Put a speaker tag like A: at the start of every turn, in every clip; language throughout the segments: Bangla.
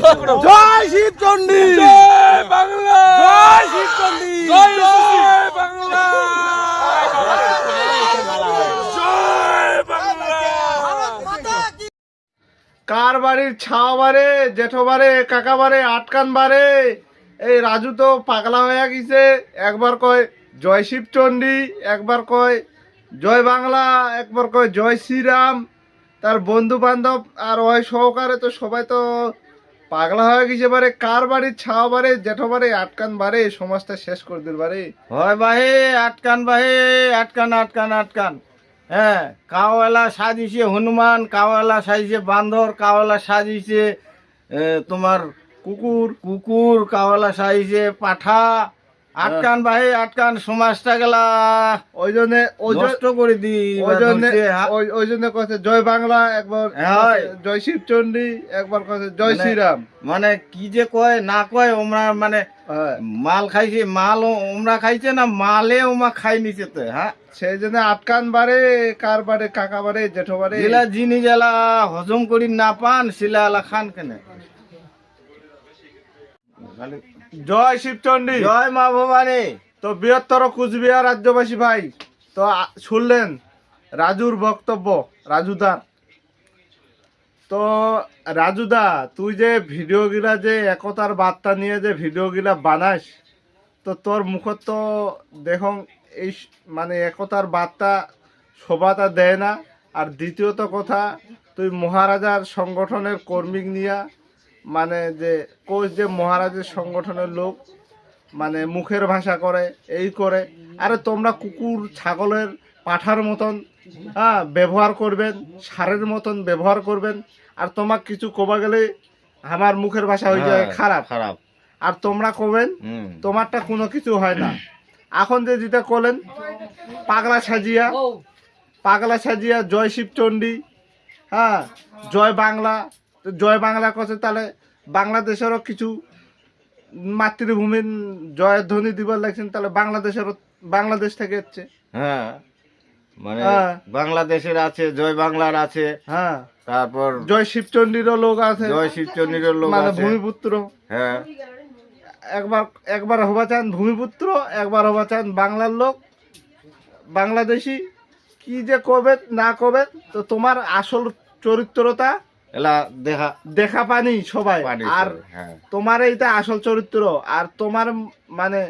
A: জয় শিবচন্ডী,
B: জয় বাংলা,
A: জয় শিবচন্ডী,
B: জয় বাংলা, জয় বাংলা।
A: কার বাড়ির ছাওয়া বারে, জেঠো বারে, কাকা বারে, আটকান বারে। এই রাজু তো পাগলা হয়ে গেছে। একবার কয় জয় শিবচন্ডী, একবার কয় জয় বাংলা, একবার কয় জয় শ্রীরাম। তার বন্ধু বান্ধব আর ওই সহকারে তো সবাই তো পাগলা হয়ে গেছে। বারে কার বাড়ির ছাওয়া বারে, জেঠো বারে, আটকান বারে, সমাজটা শেষ করে দিল বারে।
C: হয় বাহে আটকান বাহে, আটকান আটকান আটকান। হ্যাঁ, কাওয়ালা সাজিছে হনুমান, কাওয়ালা সাজিছে বান্দর, কাওয়ালা সাজিছে তোমার
A: কুকুর,
C: কুকুর, কাওয়ালা সাজিছে পাঠা। আটকান বাহে আটকান, সমাজটা গেলা
A: ওই জন্য
C: নষ্ট করে দি।
A: ওই জন্য কথা জয় বাংলা, একবার
C: হয়।
A: জয় শিবচন্ডী, একবার কথা জয় শ্রীরাম।
C: মানে কি যে কয় না কয় ওমরা, মানে
A: হ্যাঁ,
C: মাল খাইছে, মাল ওমরা খাইছে না মালে ওমা খাই নিছে তো। হ্যাঁ,
A: সেই জন্য আটকান বারে, কার বারে, কাকা বারে, জেঠো বারে।
C: যেলা জিনিস এলা হজম করি না পান শিলা এলা খান কেনে।
A: জয় শিবচন্ডী,
C: জয় মা ভবানী।
A: তো বৃহত্তর কুচবিহার রাজ্যবাসী ভাই, তো শুনলেন রাজুর বক্তব্য, রাজুদার। তো রাজুদা, তুই যে ভিডিও গিলা যে একতার বার্তা নিয়ে যে ভিডিও গিলা বানাস, তো তোর মুখত তো দেখুন এই মানে একতার বার্তা শোভাটা দেয় না। আর দ্বিতীয়ত কথা, তুই মহারাজার সংগঠনের কর্মী নিয়া মানে যে কোচ যে মহারাজের সংগঠনের লোক, মানে মুখের ভাষা করে, এই করে। আরে তোমরা কুকুর ছাগলের পাঠার মতন ব্যবহার করবেন, সারের মতন ব্যবহার করবেন। আর তোমাক কিছু কবা গেলে আমার মুখের ভাষা হয়ে যায় খারাপ
C: খারাপ।
A: আর তোমরা কবেন তোমারটা কোনো কিছু হয় না। এখন যে যেটা করলেন পাগলা সাজিয়া, পাগলা সাজিয়া জয় শিবচন্ডী, হ্যাঁ জয় বাংলা। তো জয় বাংলা কথা, তাহলে বাংলাদেশেরও কিছু মাতৃভূমির জয়ের ধ্বনি দিবার লাগছেন, তাহলে বাংলাদেশেরও, বাংলাদেশ থেকে হচ্ছে।
C: হ্যাঁ, মানে
A: হ্যাঁ।
C: বাংলাদেশের আছে, জয় বাংলার আছে,
A: হ্যাঁ,
C: তারপর
A: জয় শিবচন্ডীরও লোক আছে,
C: জয় শিবচন্ডীর লোক
A: মানে
C: আছে।
A: ভূমিপুত্র।
C: হ্যাঁ,
A: একবার একবার হবা চান ভূমিপুত্র, একবার হবা চান বাংলার লোক, বাংলাদেশি। কি যে কবে না কবে, তো তোমার আসল চরিত্রতা
C: এলা দেখা
A: দেখা পানি সবাই।
C: পানি
A: আর
C: সবাই, হ্যাঁ।
A: তোমার এইটা আসল চরিত্র। আর তোমার মানে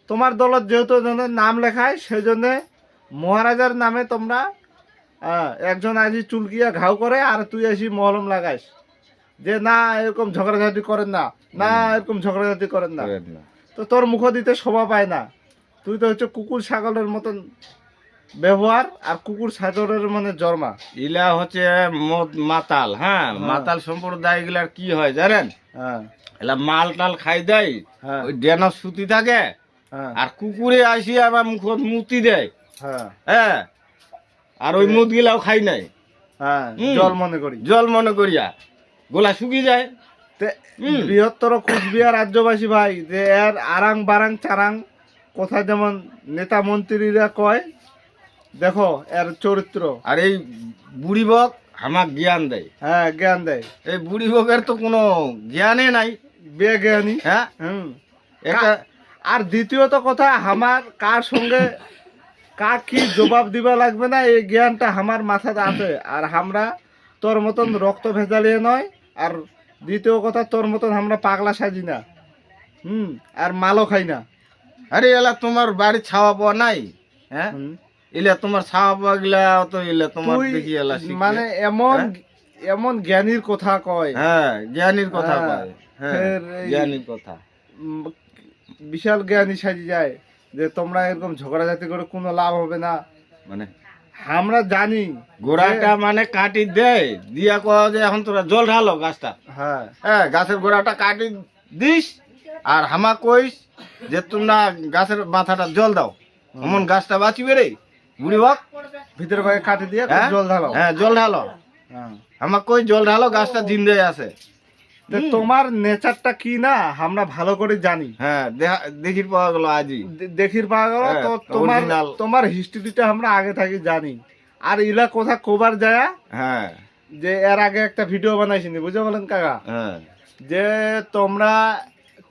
A: তোমার দলত যেহেতু নাম লেখায়, সেই জন্য মহারাজার নামে তোমরা একজন আজি চুলকিয়া ঘাও করে, আর তুই আসি মহলম লাগাইস যে না এরকম ঝগড়াঝাটি করেন না, না এরকম ঝগড়াঝাটি করেন না।
C: করেন না।
A: তো তোর মুখ দিতে শোভা পায় না। তুই তো হচ্ছে কুকুর ছাগলের মতন ব্যবহার, আর কুকুর ছাগলের মানে জন্মা।
C: ইলা হচ্ছে মাতাল। হ্যাঁ, মাতাল সম্প্রদায় গুলার কি হয় জানেন?
A: হ্যাঁ,
C: এলা মাল টাল খাই দেয়,
A: হ্যাঁ,
C: ওই ডেনা সুতি থাকে,
A: হ্যাঁ,
C: আর কুকুরে আসি আবার মুখত মুতি দেয়।
A: হ্যাঁ,
C: হ্যাঁ, আর ওই মুদ গিলাও খাই নাই,
A: হ্যাঁ, জল মনে করি।
C: জল মনে করিয়া গোলা শুকিয়ে যায়।
A: তে বৃহত্তর কুচবিহার রাজ্যবাসী ভাই, যে এর আরাং বারাং চারাং কথা যেমন নেতা মন্ত্রীরা কয়, দেখো এর চরিত্র।
C: আর এই বুড়ি বক আমাক জ্ঞান দেয়।
A: হ্যাঁ, জ্ঞান দেয়।
C: এই বুড়ি বকের তো কোনো জ্ঞানে নাই।
A: বেজ্ঞানী।
C: হ্যাঁ, এটা
A: আর দ্বিতীয়ত কথা, আমার কার সঙ্গে কার কি জবাব দিবা লাগবে না, এই জ্ঞানটা আমার মাথাতে আছে। আর আমরা তোর মতন রক্ত ভেজালিয়ে নয়। আর দ্বিতীয় কথা, তোর মতন আমরা পাগলা সাজি না, আর মালও খাই না।
C: আরে এলা তোমার বাড়ি ছাওয়া পাওয়া নাই? হ্যাঁ, ইলা তোমার ছাওয়া পাওয়া গিলা তো ইলা তোমার
A: তুই
C: দেখি এলা শিখলে।
A: মানে এমন এমন জ্ঞানীর কথা কয়।
C: হ্যাঁ, জ্ঞানীর কথা
A: হ্যাঁ,
C: কয়। হ্যাঁ,
A: ফের এই
C: জ্ঞানীর কথা।
A: বিশাল জ্ঞানী সাজি যায় যে তোমরা এরকম ঝগড়াঝাটি করে কোনো লাভ হবে না।
C: মানে
A: আমরা জানি
C: গোড়াটা মানে কাটি দেয়, দিয়া কয় যে এখন তোরা জল ঢালো গাছটা।
A: হ্যাঁ,
C: হ্যাঁ, গাছের গোড়াটা কাটি দিস, আর হামা কইস যে তোমরা গাছের মাথাটা জল দাও, এমন গাছটা বাঁচিবে রে। বুড়ি বক
A: ভিতরে ভাগে কাটি দিয়ে
C: হ্যাঁ?
A: জল ঢালো।
C: হ্যাঁ, জল ঢালো।
A: হ্যাঁ।
C: হামা কই জল ঢালো, গাছটা জিন্দে আছে।
A: তো তোমার নেচারটা কি না আমরা ভালো করে জানি।
C: হ্যাঁ, দেখির পাওয়া গেল আজই।
A: দেখির পাওয়া গেল।
C: হ্যাঁ,
A: তো তোমার
C: original।
A: তোমার হিস্ট্রিটা আমরা আগে থাকি জানি। আর ইলা কথা কোবার যায়
C: হ্যাঁ,
A: যে এর আগে একটা ভিডিও বানাইছিনি, বুঝে বলেন কাকা?
C: হ্যাঁ,
A: যে তোমরা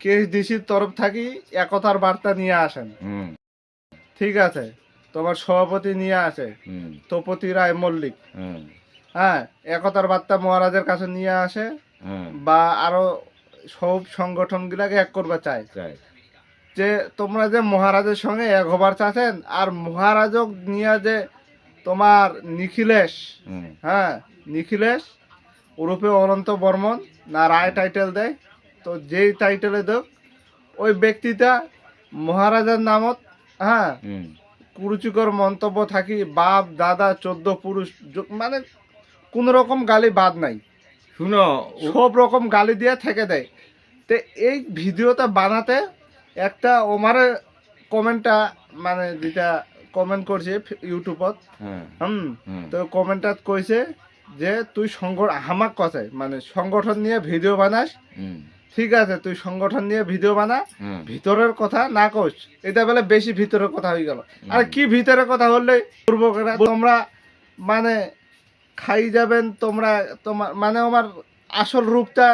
A: কেএসডিসির তরফ থাকি একতার বার্তা নিয়ে আসেন,
C: হুম
A: ঠিক আছে, তোমার সভাপতি নিয়ে আসে
C: হুম
A: তপতি রায় মল্লিক,
C: হুম
A: হ্যাঁ, একতার বার্তা মহারাজের কাছে নিয়ে আসে
C: হুম
A: বা আরো সব সংগঠনগুলাকে এক করবা চায়
C: চাই
A: যে তোমরা যে মহারাজের সঙ্গে এক হবার চাচ্ছেন, আর মহারাজক নিয়ে যে তোমার নিখিলেশ,
C: হুম
A: হ্যাঁ, নিখিলেশ ওরূপে অনন্ত বর্মন না রায় টাইটেল দেয়, তো যেই টাইটেলে দেখ ওই ব্যক্তিটা মহারাজার নামত, হ্যাঁ,
C: হুম
A: কুরুচিকর মন্তব্য থাকি বাপ দাদা 14 পুরুষ মানে কোন রকম গালি বাদ নাই,
C: শুনো
A: সব রকম গালি দিয়ে থেকে দেয়। তো এই ভিডিওটা বানাতে একটা ওমারে কমেন্টটা মানে যেটা কমেন্ট করছে ইউটিউবত,
C: হ্যাঁ
A: হুম,
C: হুম
A: তো কমেন্টত কইছে যে তুই হামাক কথায় মানে সংগঠন নিয়ে ভিডিও বানাস,
C: হুম
A: ঠিক আছে, তুই সংগঠন নিয়ে ভিডিও বানা,
C: হুম
A: ভিতরের কথা না কোস, এটা বলে বেশি ভিতরের কথা হয়ে গেল। আর কি ভিতরের কথা হলে পূর্বকেরা তোমরা মানে খাই যাবেন তোমরা, তোমার মানে আমার আসল রূপটা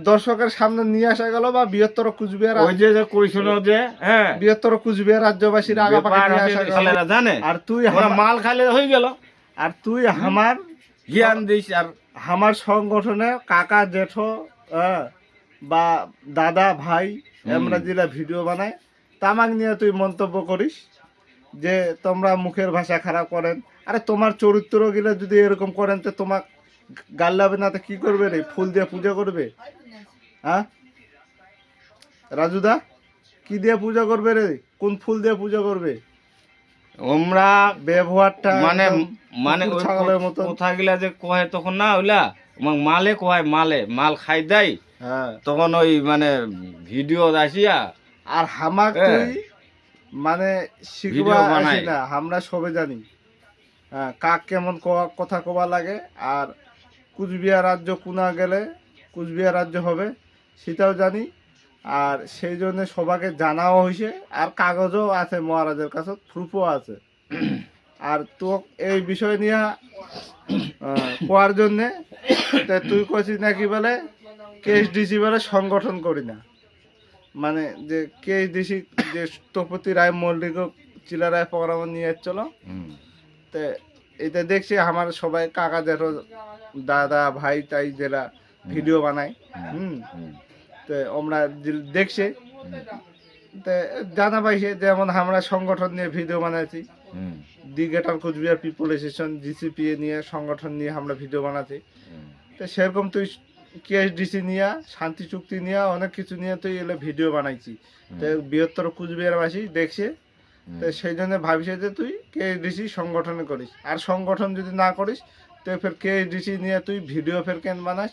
A: দর্শকের সামনে নিয়ে আসা গেল, বা বৃহত্তর কুচবিহার
C: ওই যে যে কইছিল যে হ্যাঁ
A: বৃহত্তর কুচবিহার রাজ্যবাসীর আগাপাকে
C: ব্যাপার
A: নিয়ে
C: আছে,
A: আসা গেল।
C: ছেলেরা জানে
A: আর তুই
C: ওরা মাল খাইলে হয়ে গেল,
A: আর তুই আমার
C: জ্ঞান দিস আর
A: আমার সংগঠনে কাকা জেঠো, বা দাদা ভাই আমরা যেটা ভিডিও বানাই তামাক নিয়ে তুই মন্তব্য করিস যে তোমরা মুখের ভাষা খারাপ করেন। আরে তোমার চরিত্র গিলা যদি এরকম করেন তো তোমাক গাল্লাবে না, তো কি করবে রে? ফুল দিয়ে পূজা করবে? হ্যাঁ রাজুদা, কি দিয়ে পূজা করবে রে? কোন ফুল দিয়ে পূজা করবে?
C: আমরা
A: ব্যবহারটা
C: মানে
A: একদম
C: মানে
A: কুকুর
C: ওই
A: ছাগলের মতো।
C: কথা গিলা যে কয় তখন না ওইলা মালে কয় মাল খাই দেয়
A: হ্যাঁ,
C: তখন ওই মানে ভিডিও আসিয়া
A: আর হামাক
C: হ্যাঁ।
A: তুই মানে শিখবা
C: ভিডিও বানাই।
A: আসি না, আমরা সবে জানি, হ্যাঁ, কাক কেমন কথা কবা লাগে, আর কুচবিহার রাজ্য কোনা গেলে কুচবিহার রাজ্য হবে সেটাও জানি। আর সেই জন্য সবাইকে জানাও হয়েছে, আর কাগজও আছে মহারাজের কাছে, প্রুফও আছে। আর তো এই বিষয় নিয়ে কোয়ার জন্যে তা তুই কছিস নাকি বলে কেএসডিসি বলে সংগঠন করি না, মানে যে কেএসডিসি যে স্থপতি রায় মল্লিক চিলারায় প্রোগ্রাম নিয়ে চলো, তো এটা দেখছি আমার সবাই কাকা জেঠো দাদা ভাই তাই যারা ভিডিও বানায়, হুম, তো আমরা দেখছি, তো জানা পাইছে যেমন আমরা সংগঠন নিয়ে ভিডিও বানাইছি, the greater Cooch Behar people association GCPA নিয়ে সংগঠন নিয়ে আমরা ভিডিও বানাচ্ছি। তো সেরকম তুই কেএসডিসি নিয়ে শান্তি চুক্তি নিয়ে অনেক কিছু নিয়ে তুই এলে ভিডিও বানাইছি, তো বৃহত্তর কুচবিহারবাসী দেখছে, তো সেই জন্য ভাবিছে যে তুই কেএসডিসি সংগঠনে করিস, আর সংগঠন যদি না করিস তো ফের কেএসডিসি নিয়ে তুই ভিডিও ফের কেন বানাস,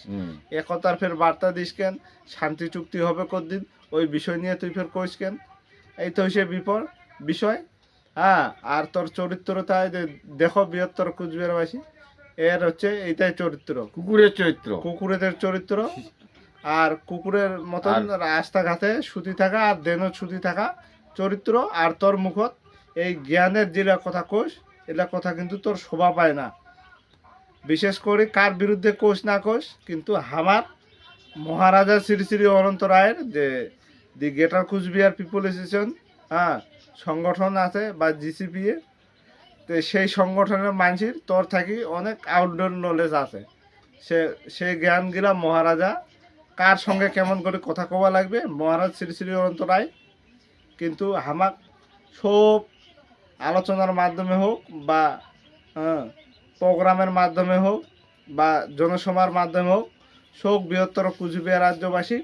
A: একতার ফের বার্তা দিস কেন, শান্তি চুক্তি হবে কতদিন ওই বিষয় নিয়ে তুই ফের কইস কেন, এই তো হচ্ছে বিষয়। হ্যাঁ, আর তোর চরিত্রটাই দেখো বৃহত্তর কুচবিহারবাসী এর হচ্ছে এইটাই চরিত্র,
C: কুকুরের চরিত্র
A: কুকুরেদের চরিত্র, আর কুকুরের মতন রাস্তাঘাটে সুতি থাকা আর দেনত সুতি থাকা চরিত্র, আর তোর মুখত এই জ্ঞানের যেটা কথা কোষ এলা কথা কিন্তু তোর শোভা পায় না, বিশেষ করে কার বিরুদ্ধে কোষ না কোষ, কিন্তু আমার মহারাজা শ্রী শ্রী অনন্ত রায়ের যে the greater Cooch Behar people association, হ্যাঁ, সংগঠন আছে বা জিসিপিএ, তো সেই সংগঠনের মানুষের তোর থাকি অনেক আউটডোর নলেজ আছে, সেই জ্ঞানগুলা মহারাজা কার সঙ্গে কেমন করে কথা কওয়া লাগবে মহারাজ শ্রী শ্রী অনন্ত রায় কিন্তু হামাক সব আলোচনার মাধ্যমে হোক বা প্রোগ্রামের মাধ্যমে হোক বা জনসভার মাধ্যমে হোক সব বৃহত্তর কুচবিহার রাজ্যবাসী,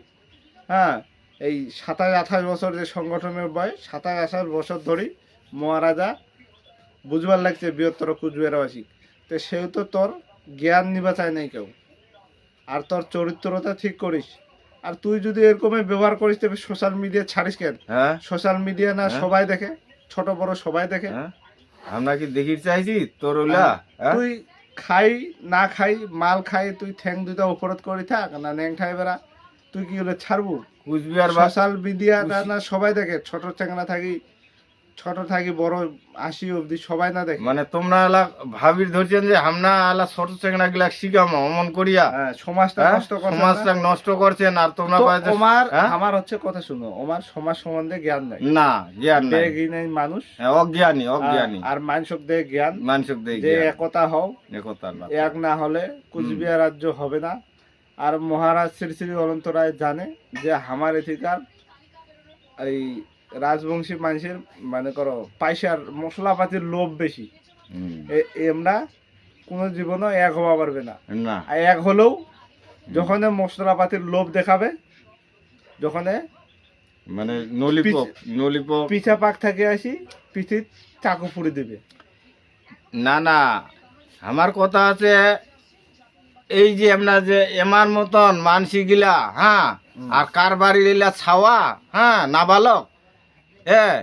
A: হ্যাঁ, এই 27-28 বছর যে সংগঠনের বয়স 27-28 বছর ধরেই মহারাজা বুঝবার লাগছে বৃহত্তর কুচবিহারবাসী, তো সেহেতু তোর জ্ঞান নিবা চায় নাই কেউ, আর তোর চরিত্রটা ঠিক করিস, আর তুই যদি এরকমই ব্যবহার করিস তবে সোশ্যাল মিডিয়া ছাড়িস কেন?
C: হ্যাঁ
A: সোশ্যাল মিডিয়া না সবাই দেখে, ছোট বড় সবাই দেখে,
C: আমরা কি দেখির চাইছি তোর ওলা
A: তুই খাই না খাই মাল খাই তুই ঠ্যাং দুটা উপরত করে থাক না ন্যাং ঠাই বেড়া, তুই কি হলে ছাড়বো?
C: কুচবিহার
A: সোশ্যাল মিডিয়া না সবাই দেখে, ছোট চ্যাংরা থাকি ছোট থাকি বড় 80 অবধি সবাই না দেখে।
C: মানে তোমরা এলা ভাবির ধরছেন যে আমরা এলা ছোট চেংড়া গুলা শিখামো অমন করিয়া
A: হ্যাঁ, সমাজটা
C: হ্যাঁ?
A: নষ্ট করছে
C: সমাজটা
A: না।
C: নষ্ট করছেন আর তোমরা
A: তো
C: কয়েছে- হ্যাঁ?
A: আমার হচ্ছে কথা শুনো, আমার সমাজ সম্বন্ধে জ্ঞান নাই,
C: না জ্ঞান নাই
A: বেজ্ঞানী মানুষ,
C: হ্যাঁ, অজ্ঞানী অজ্ঞানী
A: আর মানুষক দেয় জ্ঞান,
C: মানুষক দেয়
A: যে
C: জ্ঞান।
A: একতা হও,
C: একতার বাত।
A: এক না হলে কুচবিহার রাজ্য হবে না। আর মহারাজ শ্রী শ্রী অনন্ত রায় জানে যে আমার এথিকার এই রাজবংশী মানুষের মানে করো পয়সার মশলাপাতির লোভ বেশি,
C: হুম,
A: আমরা কোনো জীবনও এক হওয়া পারবে না।
C: না
A: আর এক হলেও যখন মশলাপাতির লোভ দেখাবে, যখন
C: মানে নলিপপ
A: পিছা পাক থেকে আসি পিঠির চাকু পুড়ে দিবে।
C: না না আমার কথা আছে এই যে আমরা যে এমার মতন মানসি গিলা হ্যাঁ আর কার বাড়ি লিলা ছাওয়া হ্যাঁ নাবালক হ্যাঁ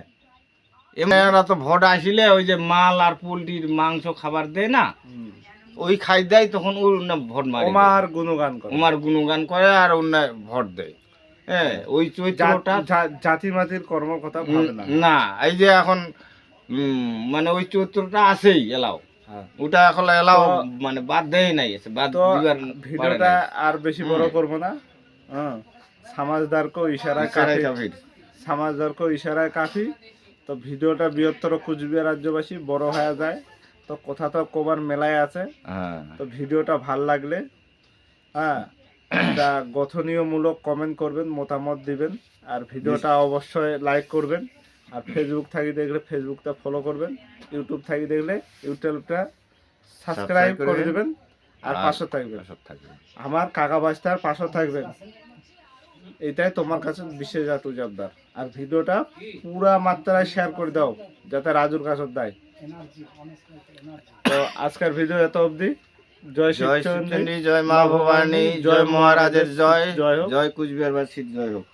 C: এরা তো ভোট আসিলে ওই যে মাল আর পোলট্রির মাংস খাবার দেয় না, ওই খাই দেয় তখন ওর না ভোট মারে
A: ওমার গুণগান করে,
C: ওমার গুণগান করে আর অন্য ভোট দেয়। হ্যাঁ ওই চৈত্রটা
A: জাতি মাতির কর্ম কথা ভাবে না।
C: না এই যে এখন মানে ওই চৈত্রটা আছেই এলাও
A: হ্যাঁ।
C: ওটা এখন এলাও
A: তো-
C: মানে বাদ দেয় নাই বাদ
A: তো
C: দিবার পারে
A: ভিডিওটা
C: নাই।
A: আর বেশি বড় করব না। হ্যাঁ, সমাজদার কো ইশারা
C: ইশারায়
A: কাফি,
C: কাফির।
A: সমাজদার কো ইশারায় কাফি। তো ভিডিওটা বৃহত্তর কুচবিহার রাজ্যবাসী বড় হয়ে যায়, তো কথা তো কবার মেলায় আছে।
C: হ্যাঁ
A: তো ভিডিওটা ভাল লাগলে হ্যাঁ একটা গঠনীয়মূলক কমেন্ট করবেন, মতামত দিবেন, আর ভিডিওটা অবশ্যই লাইক করবেন। আর ফেসবুক থাকি দেখলে ফেসবুকটা ফলো করবেন, ইউটিউব থাকি দেখলে ইউটিউবটা সাবস্ক্রাইব করে
C: করবেন।
A: দেবেন, আর
C: আর
A: পাশে থাকবেন,
C: সব থাকবে।
A: আমার কাকা বাস্তার পাশে থাকবেন। এটাই তোমার কাছে বিশেষ জবাবদার। আর ভিডিওটা পুরা মাত্রায় শেয়ার করে দাও যাতে রাজুর কাছে দেয়। তো আজকের ভিডিও এত অবধি। জয়
C: জয়
A: শিবচন্ডী,
C: শিবচন্ডী, জয় মা ভবানী, জয় মহারাজের জয়,
A: জয় হোক।
C: জয় কুচবিহারবাসীর জয় হোক।